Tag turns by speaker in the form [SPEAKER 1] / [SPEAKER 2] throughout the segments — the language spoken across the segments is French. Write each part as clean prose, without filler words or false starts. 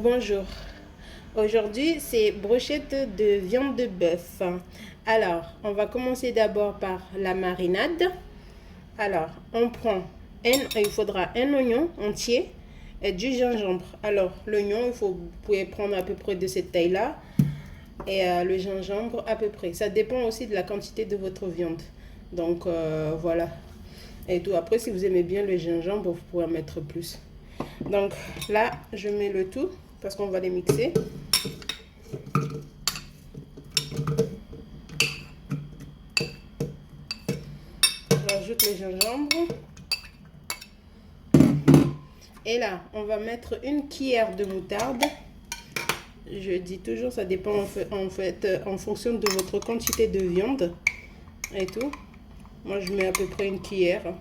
[SPEAKER 1] Bonjour, aujourd'hui c'est brochette de viande de bœuf. Alors, on va commencer d'abord par la marinade. Alors, il faudra un oignon entier et du gingembre. Alors, l'oignon, vous pouvez prendre à peu près de cette taille-là et le gingembre à peu près. Ça dépend aussi de la quantité de votre viande. Donc, voilà. Et tout, après, si vous aimez bien le gingembre, vous pouvez en mettre plus. Donc là, je mets le tout parce qu'on va les mixer. J'ajoute le gingembre. Et là, on va mettre une cuillère de moutarde. Je dis toujours, ça dépend en fonction de votre quantité de viande et tout. Moi, je mets à peu près une cuillère.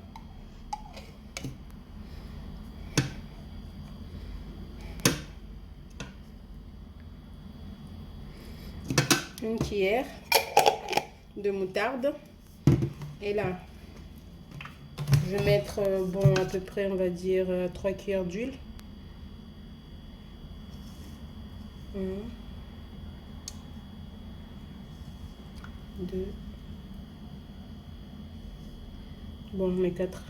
[SPEAKER 1] Une cuillère de moutarde. Et là, je vais mettre, bon, à peu près, on va dire, 3 cuillères d'huile. 1, 2, bon, on met 4.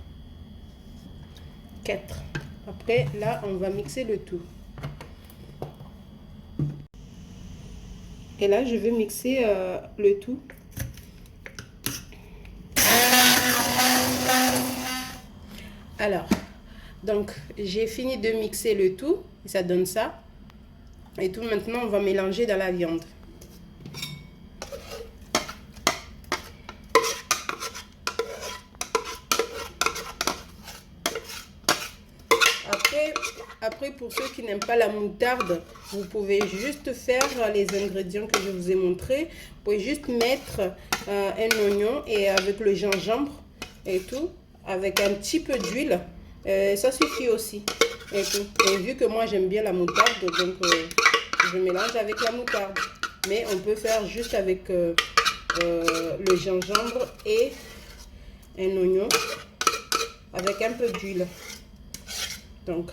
[SPEAKER 1] Après, là, on va mixer le tout. Et là, je vais mixer le tout. Alors, donc, j'ai fini de mixer le tout. Ça donne ça. Et tout, maintenant, on va mélanger dans la viande. Après, pour ceux qui n'aiment pas la moutarde, vous pouvez juste faire les ingrédients que je vous ai montrés. Vous pouvez juste mettre un oignon et avec le gingembre et tout, avec un petit peu d'huile. Ça suffit aussi. Et tout. Et vu que moi j'aime bien la moutarde, donc je mélange avec la moutarde. Mais on peut faire juste avec le gingembre et un oignon avec un peu d'huile. Donc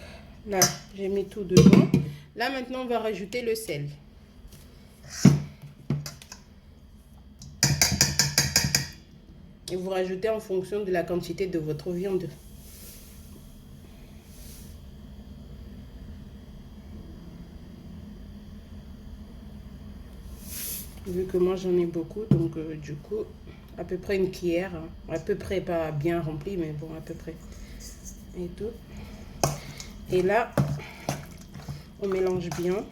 [SPEAKER 1] là, j'ai mis tout dedans. Là, maintenant, on va rajouter le sel. Et vous rajoutez en fonction de la quantité de votre viande. Vu que moi, j'en ai beaucoup, donc du coup, à peu près une cuillère. Hein. À peu près, pas bien rempli, mais bon, à peu près. Et tout. Et là, on mélange bien.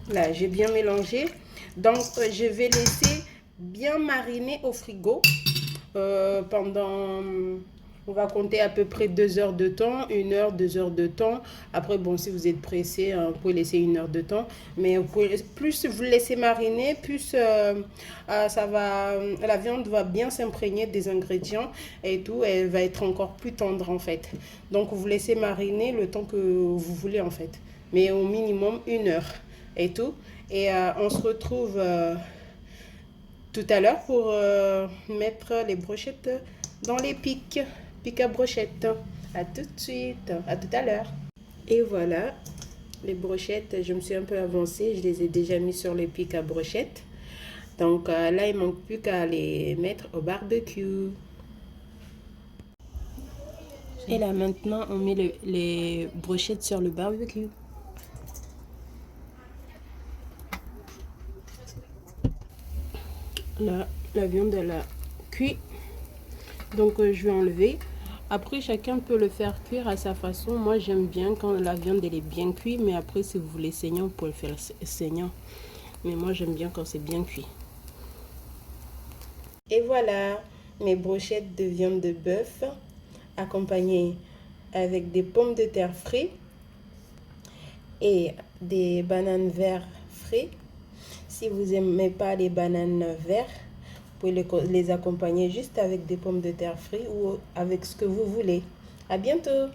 [SPEAKER 1] Là, j'ai bien mélangé. Donc, je vais laisser bien mariner au frigo pendant, on va compter à peu près 2 heures de temps, 1 heure, 2 heures de temps. Après, bon, si vous êtes pressé, vous pouvez laisser 1 heure de temps. Mais plus vous laissez mariner, plus la viande va bien s'imprégner des ingrédients et tout. Elle va être encore plus tendre en fait. Donc, vous laissez mariner le temps que vous voulez en fait. Mais au minimum 1 heure et tout. Et on se retrouve tout à l'heure pour mettre les brochettes dans les pics à brochettes. À tout de suite, à tout à l'heure. Et voilà, les brochettes, je me suis un peu avancée, je les ai déjà mis sur les pics à brochettes. Donc là, il ne manque plus qu'à les mettre au barbecue. Et là maintenant, on met les brochettes sur le barbecue. Là, la viande, elle a cuit. Donc, je vais enlever. Après, chacun peut le faire cuire à sa façon. Moi, j'aime bien quand la viande, elle est bien cuite. Mais après, si vous voulez saignant, vous pouvez le faire saignant. Mais moi, j'aime bien quand c'est bien cuit. Et voilà, mes brochettes de viande de bœuf accompagnées avec des pommes de terre frites et des bananes vertes frais. Si vous n'aimez pas les bananes vertes, vous pouvez les accompagner juste avec des pommes de terre frites ou avec ce que vous voulez. À bientôt!